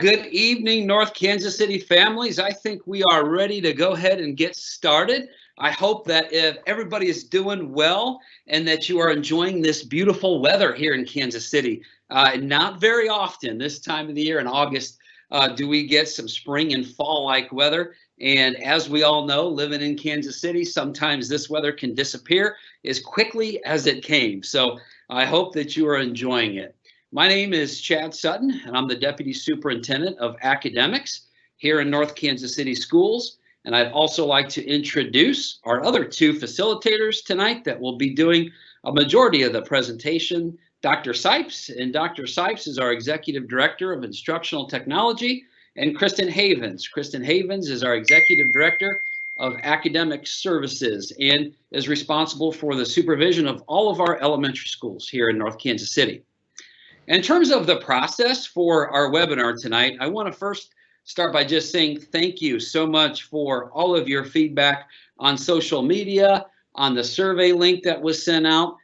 Good evening, North Kansas City families. I think we are ready to go ahead and get started. I hope that if everybody is doing well and that you are enjoying this beautiful weather here in Kansas City. Not very often this time of the year in August do we get some spring and fall-like weather. And as we all know, living in Kansas City, sometimes this weather can disappear as quickly as it came. So I hope that you are enjoying it. My name is Chad Sutton, and I'm the Deputy Superintendent of Academics here in North Kansas City Schools. And I'd also like to introduce our other two facilitators tonight that will be doing a majority of the presentation, Dr. Sipes. And Dr. Sipes is our Executive Director of Instructional Technology, and Kristen Havens. Kristen Havens is our Executive Director of Academic Services and is responsible for the supervision of all of our elementary schools here in North Kansas City. In terms of the process for our webinar tonight, I want to first start by just saying thank you so much for all of your feedback on social media, on the survey link that was sent out.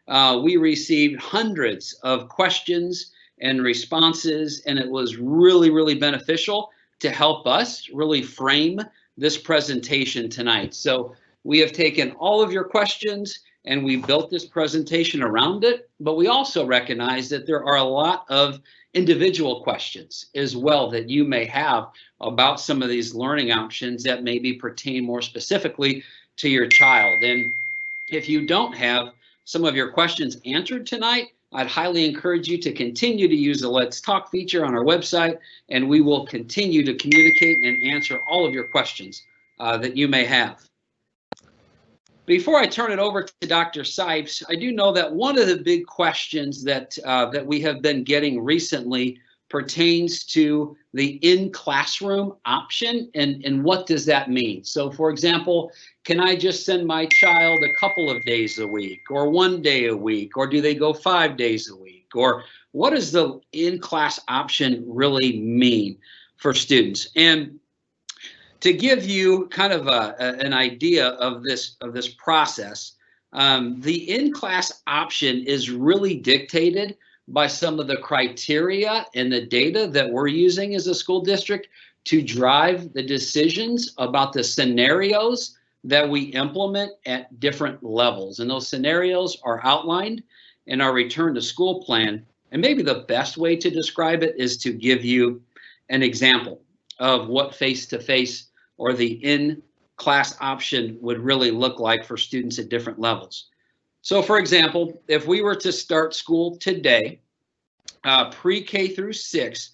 We received hundreds of questions and responses, and it was really beneficial to help us really frame this presentation tonight. So we have taken all of your questions and we built this presentation around it, but we also recognize that there are a lot of individual questions as well that you may have about some of these learning options that maybe pertain more specifically to your child. And if you don't have some of your questions answered tonight, I'd highly encourage you to continue to use the Let's Talk feature on our website, and we will continue to communicate and answer all of your questions that you may have. Before I turn it over to Dr. Sipes, I do know that one of the big questions that we have been getting recently pertains to the in-classroom option and what does that mean? So for example, can I just send my child a couple of days a week or 1 day a week, or do they go 5 days a week? Or what does the in-class option really mean for students? And to give you kind of an idea of this process, the in-class option is really dictated by some of the criteria and the data that we're using as a school district to drive the decisions about the scenarios that we implement at different levels. And those scenarios are outlined in our return to school plan. And maybe the best way to describe it is to give you an example of what face-to-face or the in-class option would really look like for students at different levels. So for example, if we were to start school today, pre-K through 6,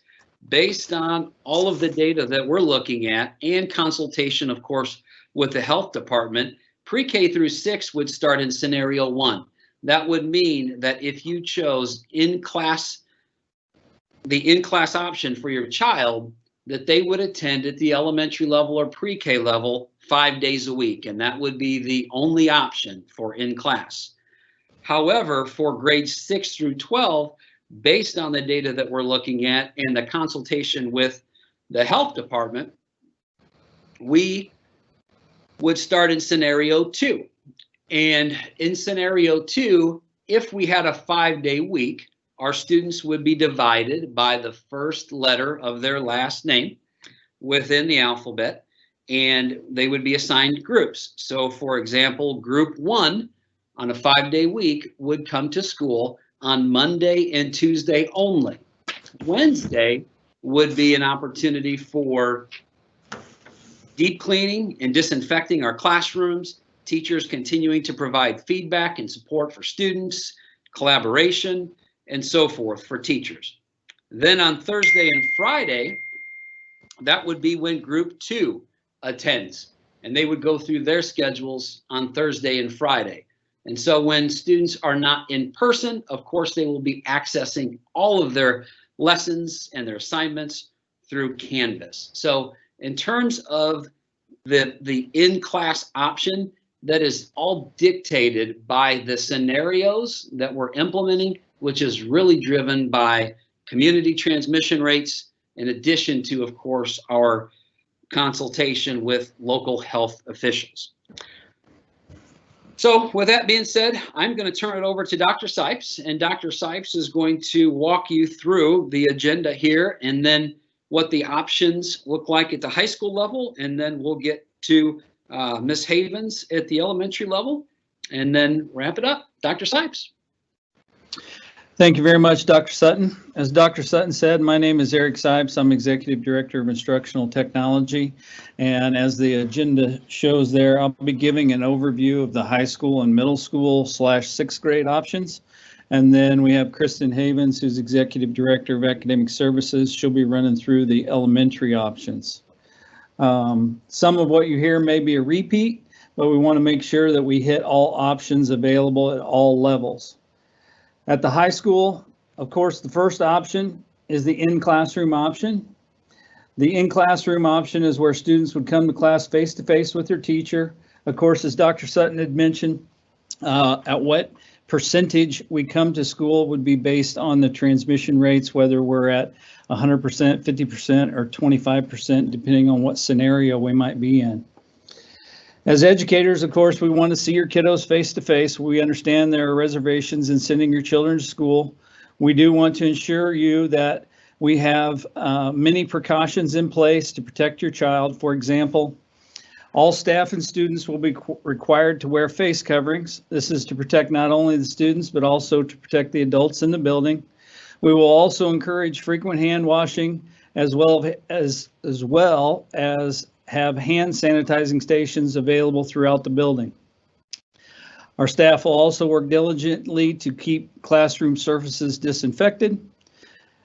based on all of the data that we're looking at and consultation, of course, with the health department, pre-K through 6 would start in scenario 1. That would mean that if you chose the in-class option for your child, that they would attend at the elementary level or pre-K level 5 days a week, and that would be the only option for in-class. However, for grades 6 through 12, based on the data that we're looking at and the consultation with the health department, we would start in scenario 2. And in scenario 2, if we had a 5-day week, our students would be divided by the first letter of their last name within the alphabet, and they would be assigned groups. So for example, group 1 on a 5-day week would come to school on Monday and Tuesday only. Wednesday would be an opportunity for deep cleaning and disinfecting our classrooms, teachers continuing to provide feedback and support for students, collaboration, and so forth for teachers. Then on Thursday and Friday, that would be when group 2 attends, and they would go through their schedules on Thursday and Friday. And so when students are not in person, of course, they will be accessing all of their lessons and their assignments through Canvas. So in terms of the in-class option, that is all dictated by the scenarios that we're implementing, which is really driven by community transmission rates, in addition to, of course, our consultation with local health officials. So with that being said, I'm going to turn it over to Dr. Sipes, and Dr. Sipes is going to walk you through the agenda here, and then what the options look like at the high school level, and then we'll get to Ms. Havens at the elementary level, and then wrap it up. Dr. Sipes. Thank you very much, Dr. Sutton. As Dr. Sutton said, my name is Eric Sipes. I'm Executive Director of Instructional Technology. And as the agenda shows there, I'll be giving an overview of the high school and middle school / 6th grade options. And then we have Kristen Havens, who's Executive Director of Academic Services. She'll be running through the elementary options. Some of what you hear may be a repeat, but we want to make sure that we hit all options available at all levels. At the high school, of course, the first option is the in-classroom option. The in-classroom option is where students would come to class face-to-face with their teacher. Of course, as Dr. Sutton had mentioned, at what percentage we come to school would be based on the transmission rates, whether we're at 100%, 50%, or 25%, depending on what scenario we might be in. As educators, of course, we want to see your kiddos face to face. We understand there are reservations in sending your children to school. We do want to ensure you that we have many precautions in place to protect your child. For example, all staff and students will be required to wear face coverings. This is to protect not only the students, but also to protect the adults in the building. We will also encourage frequent hand washing as well as have hand sanitizing stations available throughout the building. Our staff will also work diligently to keep classroom surfaces disinfected.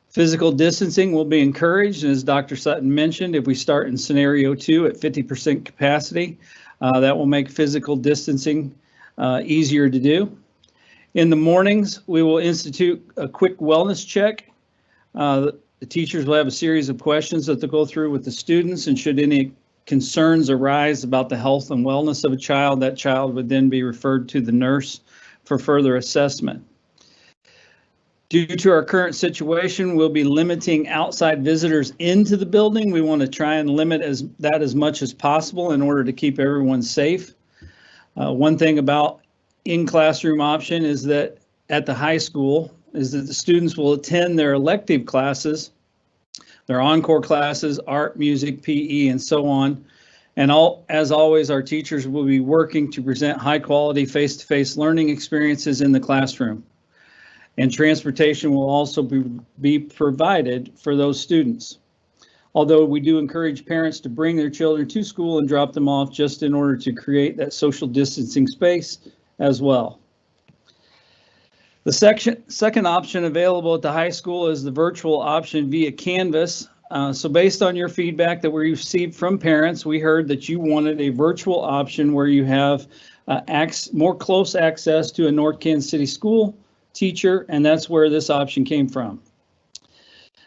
Physical distancing will be encouraged, and as Dr. Sutton mentioned, if we start in scenario 2 at 50% capacity, that will make physical distancing easier to do. In the mornings, we will institute a quick wellness check. The teachers will have a series of questions that they'll go through with the students, and should any concerns arise about the health and wellness of a child, that child would then be referred to the nurse for further assessment. Due to our current situation, we'll be limiting outside visitors into the building. We want to try and limit that as much as possible in order to keep everyone safe. One thing about in-classroom option is that at the high school is that the students will attend their elective classes, their encore classes, art, music, PE, and so on. And as always, our teachers will be working to present high quality face-to-face learning experiences in the classroom. And transportation will also be provided for those students. Although we do encourage parents to bring their children to school and drop them off just in order to create that social distancing space as well. The second option available at the high school is the virtual option via Canvas. So based on your feedback that we received from parents, we heard that you wanted a virtual option where you have more close access to a North Kansas City school teacher, and that's where this option came from.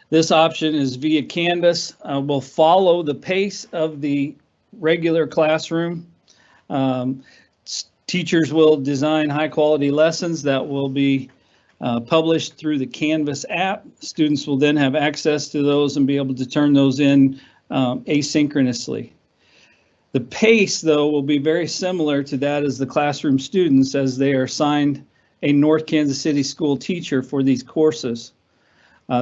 This option is via Canvas. Will follow the pace of the regular classroom. Teachers will design high quality lessons that will be published through the Canvas app. Students will then have access to those and be able to turn those in asynchronously. The pace, though, will be very similar to that as the classroom students, as they are assigned a North Kansas City school teacher for these courses.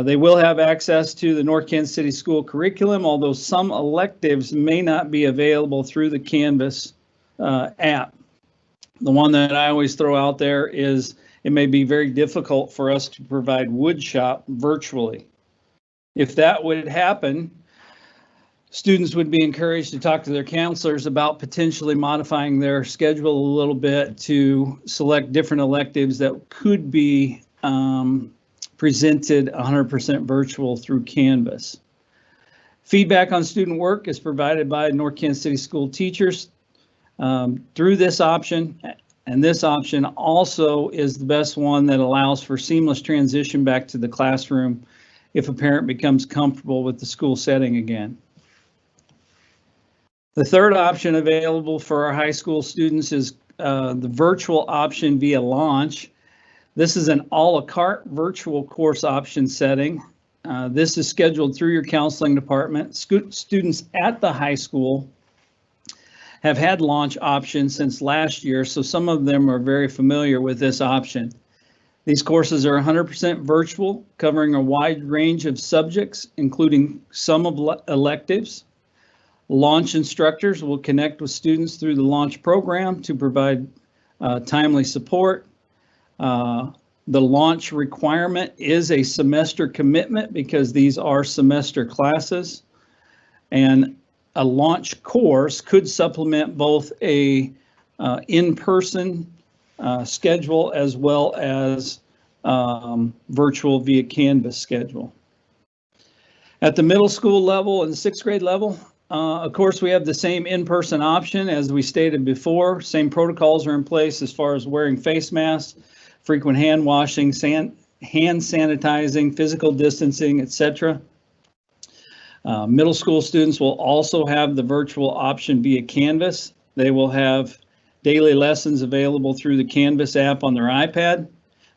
They will have access to the North Kansas City school curriculum, although some electives may not be available through the Canvas app. The one that I always throw out there is it may be very difficult for us to provide woodshop virtually. If that would happen, students would be encouraged to talk to their counselors about potentially modifying their schedule a little bit to select different electives that could be presented 100% virtual through Canvas. Feedback on student work is provided by North Kansas City school teachers through this option, and this option also is the best one that allows for seamless transition back to the classroom if a parent becomes comfortable with the school setting again. The third option available for our high school students is the virtual option via Launch. This is an a la carte virtual course option setting. This is scheduled through your counseling department. Students at the high school have had Launch options since last year, so some of them are very familiar with this option. These courses are 100% virtual, covering a wide range of subjects, including some of electives. Launch instructors will connect with students through the launch program to provide timely support. The launch requirement is a semester commitment because these are semester classes, and a launch course could supplement both a in-person schedule as well as virtual via Canvas schedule. At the middle school level and the 6th grade level, of course, we have the same in-person option as we stated before. Same protocols are in place as far as wearing face masks, frequent hand washing, hand sanitizing, physical distancing, etc. Middle school students will also have the virtual option via Canvas. They will have daily lessons available through the Canvas app on their iPad.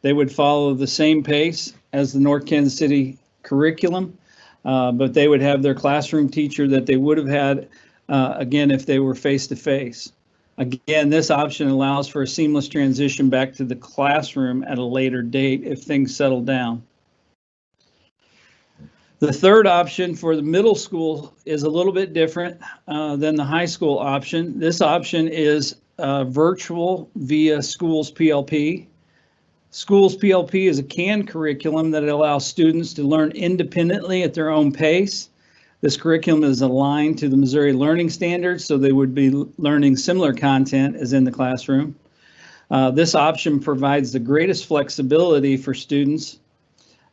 They would follow the same pace as the North Kansas City curriculum, but they would have their classroom teacher that they would have had, again, if they were face-to-face. Again, this option allows for a seamless transition back to the classroom at a later date if things settle down. The third option for the middle school is a little bit different than the high school option. This option is virtual via Schools PLP. Schools PLP is a canned curriculum that allows students to learn independently at their own pace. This curriculum is aligned to the Missouri Learning Standards, so they would be learning similar content as in the classroom. This option provides the greatest flexibility for students,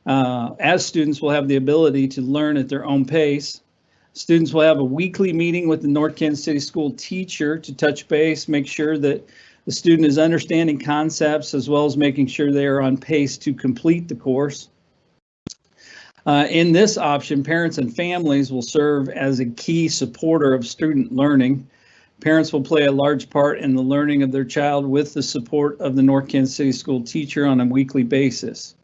as students will have the ability to learn at their own pace. Students will have a weekly meeting with the North Kansas City School teacher to touch base, make sure that the student is understanding concepts as well as making sure they are on pace to complete the course. In this option, parents and families will serve as a key supporter of student learning. Parents will play a large part in the learning of their child with the support of the North Kansas City School teacher on a weekly basis.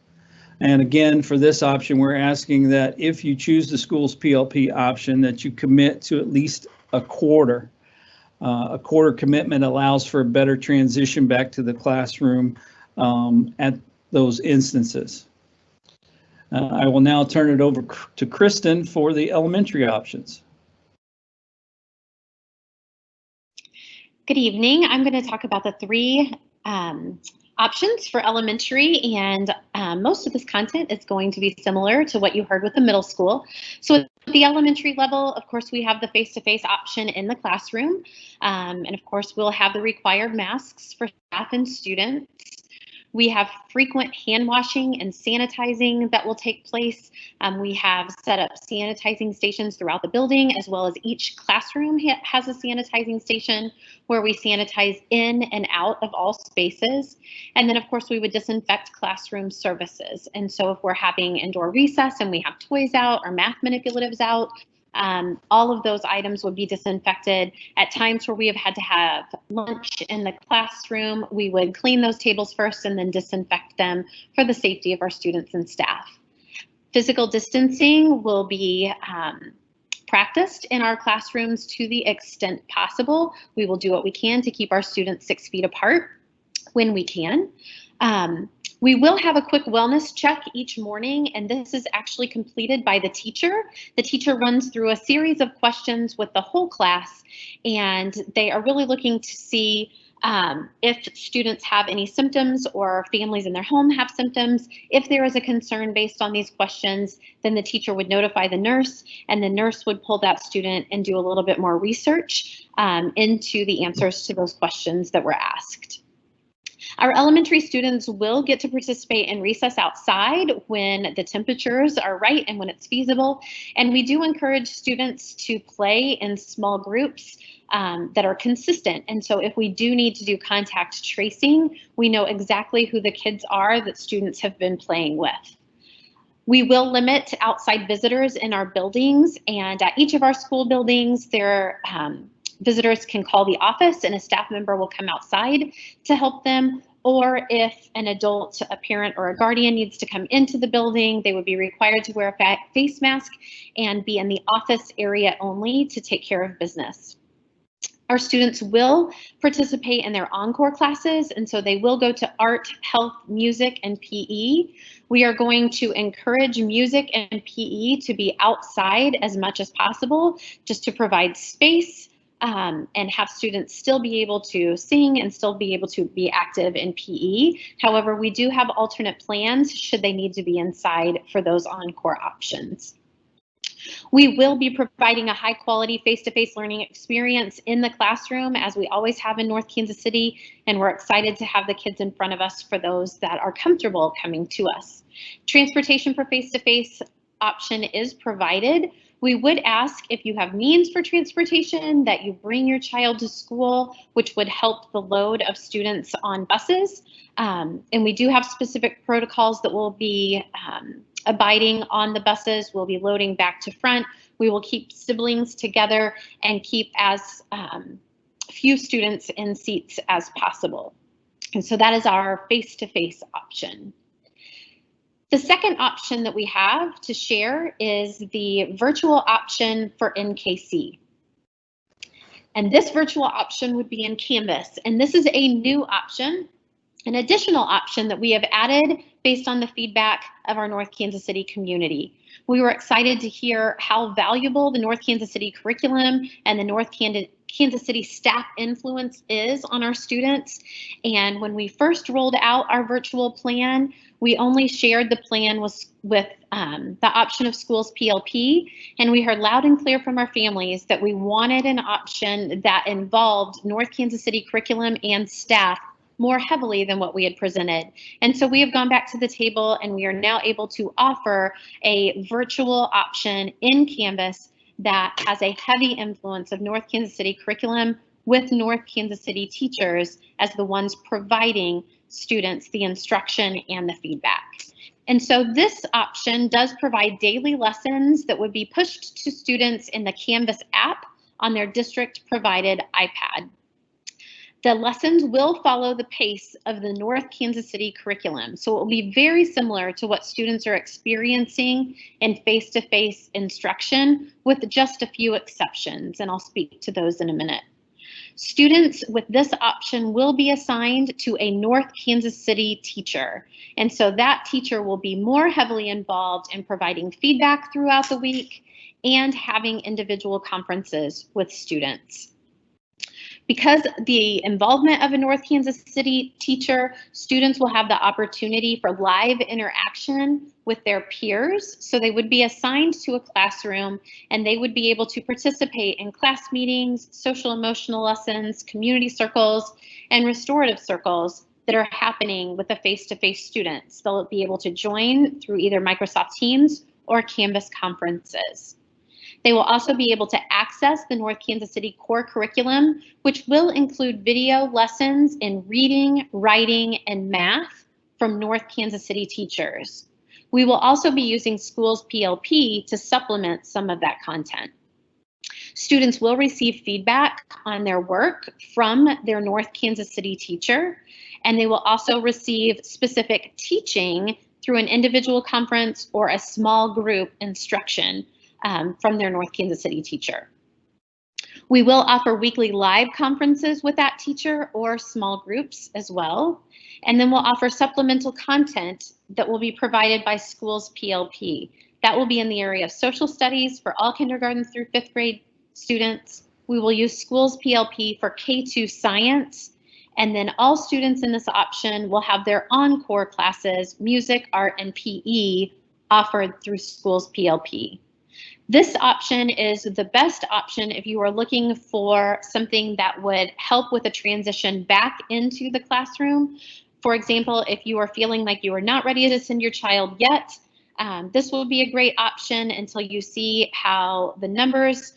And again, for this option, we're asking that if you choose the Schools PLP option, that you commit to at least a quarter. A quarter commitment allows for a better transition back to the classroom at those instances. I will now turn it over to Kristen for the elementary options. Good evening. I'm going to talk about the 3 options for elementary, and most of this content is going to be similar to what you heard with the middle school. So at the elementary level, of course, we have the face-to-face option in the classroom, and of course, we'll have the required masks for staff and students. We have frequent hand washing and sanitizing that will take place. We have set up sanitizing stations throughout the building, as well as each classroom has a sanitizing station where we sanitize in and out of all spaces. And then of course we would disinfect classroom services. And so if we're having indoor recess and we have toys out or math manipulatives out, all of those items would be disinfected. At times where we have had to have lunch in the classroom, we would clean those tables first and then disinfect them for the safety of our students and staff. Physical distancing will be practiced in our classrooms to the extent possible. We will do what we can to keep our students 6 feet apart when we can. We will have a quick wellness check each morning, and this is actually completed by the teacher. The teacher runs through a series of questions with the whole class, and they are really looking to see if students have any symptoms or families in their home have symptoms. If there is a concern based on these questions, then the teacher would notify the nurse, and the nurse would pull that student and do a little bit more research into the answers to those questions that were asked. Our elementary students will get to participate in recess outside when the temperatures are right and when it's feasible. And we do encourage students to play in small groups that are consistent. And so if we do need to do contact tracing, we know exactly who the kids are that students have been playing with. We will limit outside visitors in our buildings, and at each of our school buildings, visitors can call the office and a staff member will come outside to help them. Or if an adult, a parent, or a guardian needs to come into the building, they would be required to wear a face mask and be in the office area only to take care of business. Our students will participate in their encore classes, and so they will go to art, health, music, and PE. We are going to encourage music and PE to be outside as much as possible, just to provide space and have students still be able to sing and still be able to be active in PE. However, we do have alternate plans should they need to be inside for those encore options. We will be providing a high quality face-to-face learning experience in the classroom, as we always have in North Kansas City, and we're excited to have the kids in front of us for those that are comfortable coming to us. Transportation for face-to-face option is provided. We would ask, if you have means for transportation, that you bring your child to school, which would help the load of students on buses. And we do have specific protocols that will be abiding on the buses. We'll be loading back to front. We will keep siblings together and keep as few students in seats as possible. And so that is our face-to-face option. The second option that we have to share is the virtual option for NKC. And this virtual option would be in Canvas. And this is a new option, an additional option that we have added based on the feedback of our North Kansas City community. We were excited to hear how valuable the North Kansas City curriculum and the North Kansas City staff influence is on our students. And when we first rolled out our virtual plan, we only shared the plan with the option of schools PLP, and we heard loud and clear from our families that we wanted an option that involved North Kansas City curriculum and staff more heavily than what we had presented. And so we have gone back to the table, and we are now able to offer a virtual option in Canvas that has a heavy influence of North Kansas City curriculum, with North Kansas City teachers as the ones providing students the instruction and the feedback. And so this option does provide daily lessons that would be pushed to students in the Canvas app on their district provided iPad. The lessons will follow the pace of the North Kansas City curriculum, so it will be very similar to what students are experiencing in face-to-face instruction, with just a few exceptions, and I'll speak to those in a minute. Students with this option will be assigned to a North Kansas City teacher, and so that teacher will be more heavily involved in providing feedback throughout the week and having individual conferences with students. Because the involvement of a North Kansas City teacher, students will have the opportunity for live interaction with their peers. So they would be assigned to a classroom, and they would be able to participate in class meetings, social emotional lessons, community circles, and restorative circles that are happening with the face-to-face students. They'll be able to join through either Microsoft Teams or Canvas conferences. They will also be able to access the North Kansas City core curriculum, which will include video lessons in reading, writing, and math from North Kansas City teachers. We will also be using schools PLP to supplement some of that content. Students will receive feedback on their work from their North Kansas City teacher, and they will also receive specific teaching through an individual conference or a small group instruction from their North Kansas City teacher. We will offer weekly live conferences with that teacher or small groups as well. And then we'll offer supplemental content that will be provided by schools PLP. That will be in the area of social studies for all kindergarten through 5th grade students. We will use schools PLP for K-2 science. And then all students in this option will have their encore classes, music, art, and PE, offered through schools PLP. This option is the best option if you are looking for something that would help with a transition back into the classroom. For example, if you are feeling like you are not ready to send your child yet, this will be a great option until you see how the numbers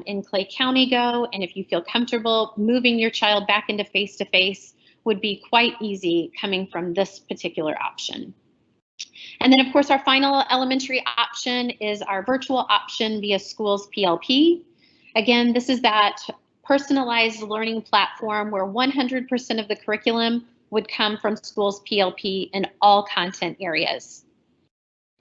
in Clay County go, and if you feel comfortable moving your child back into face-to-face would be quite easy coming from this particular option. And then, of course, our final elementary option is our virtual option via schools PLP. Again, this is that personalized learning platform where 100% of the curriculum would come from schools PLP in all content areas.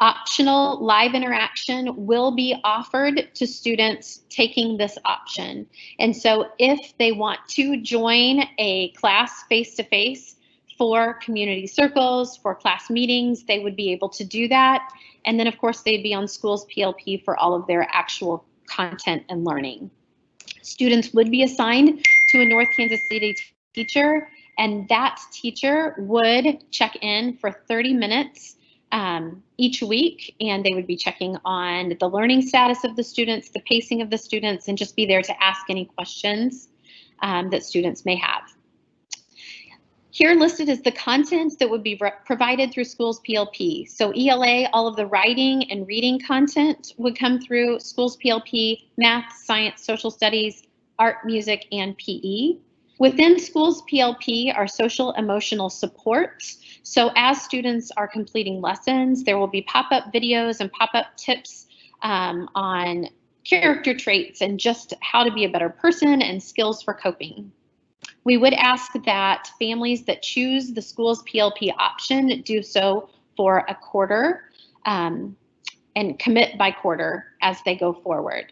Optional live interaction will be offered to students taking this option. And so if they want to join a class face-to-face for community circles, for class meetings, they would be able to do that. And then of course they'd be on Schools PLP for all of their actual content and learning. Students would be assigned to a North Kansas City teacher, and that teacher would check in for 30 minutes each week, and they would be checking on the learning status of the students, the pacing of the students, and just be there to ask any questions that students may have. Here listed is the content that would be provided through Schools PLP. So ELA, all of the writing and reading content would come through Schools PLP, math, science, social studies, art, music, and PE. Within Schools PLP are social emotional supports. So as students are completing lessons, there will be pop-up videos and pop-up tips on character traits and just how to be a better person and skills for coping. We would ask that families that choose the Schools PLP option do so for a quarter and commit by quarter as they go forward.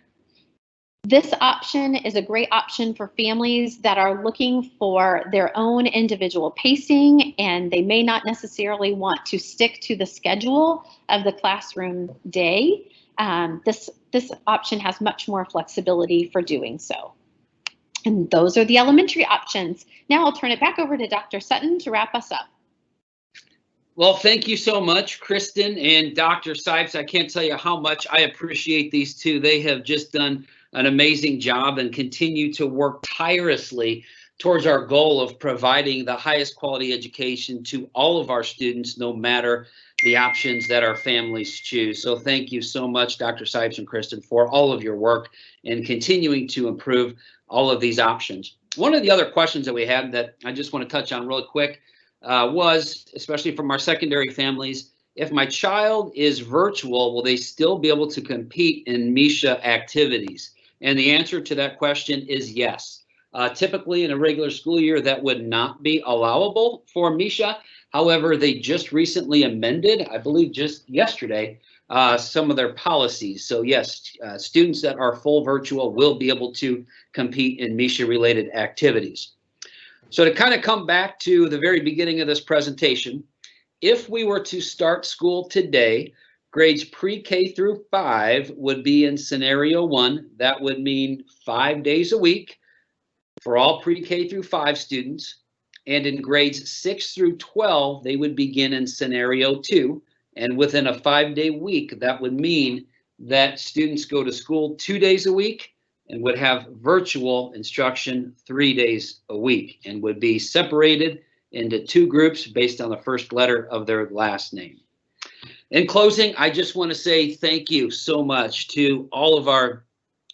This option is a great option for families that are looking for their own individual pacing, and they may not necessarily want to stick to the schedule of the classroom day. This option has much more flexibility for doing so. And those are the elementary options. Now I'll turn it back over to Dr. Sutton to wrap us up. Well, thank you so much, Kristen and Dr. Sipes. I can't tell you how much I appreciate these two. They have just done an amazing job and continue to work tirelessly towards our goal of providing the highest quality education to all of our students, no matter the options that our families choose. So thank you so much, Dr. Sipes and Kristen, for all of your work and continuing to improve all of these options. One of the other questions that we had that I just want to touch on really quick was, especially from our secondary families, if my child is virtual, will they still be able to compete in MISHA activities? And the answer to that question is yes. Typically in a regular school year, that would not be allowable for MISHA. However, they just recently amended, I believe just yesterday, some of their policies. So yes, students that are full virtual will be able to compete in MISHA-related activities. So to kind of come back to the very beginning of this presentation, if we were to start school today, grades pre-K through 5 would be in scenario 1. That would mean 5 days a week for all pre-K through 5 students. And in grades 6 through 12, they would begin in scenario 2. And within a 5-day week, that would mean that students go to school 2 days a week and would have virtual instruction 3 days a week and would be separated into 2 groups based on the first letter of their last name. In closing, I just want to say thank you so much to all of our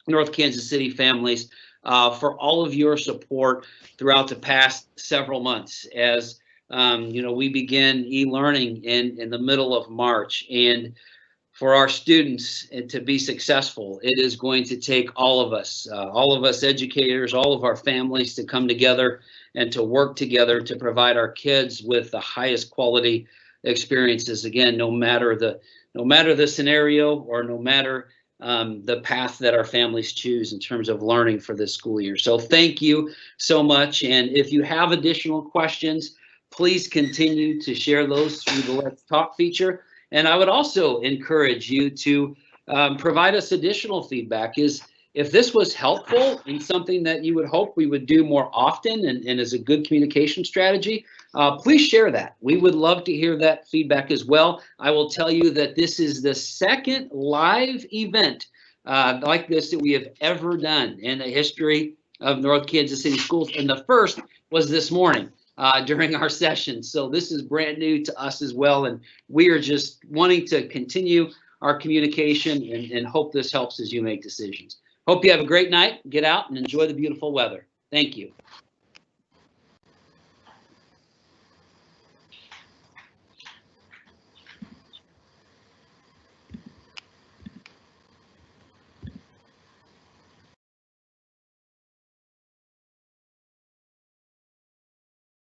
North Kansas City families for all of your support throughout the past several months as we begin e-learning in the middle of March. And for our students to be successful, it is going to take all of us educators, all of our families to come together and to work together to provide our kids with the highest quality experiences. Again, no matter the scenario or no matter the path that our families choose in terms of learning for this school year. So thank you so much. And if you have additional questions, please continue to share those through the Let's Talk feature. And I would also encourage you to provide us additional feedback. If this was helpful and something that you would hope we would do more often and is a good communication strategy, please share that. We would love to hear that feedback as well. I will tell you that this is the second live event like this that we have ever done in the history of North Kansas City Schools. And the first was this morning during our session. So this is brand new to us as well. And we are just wanting to continue our communication and hope this helps as you make decisions. Hope you have a great night. Get out and enjoy the beautiful weather. Thank you.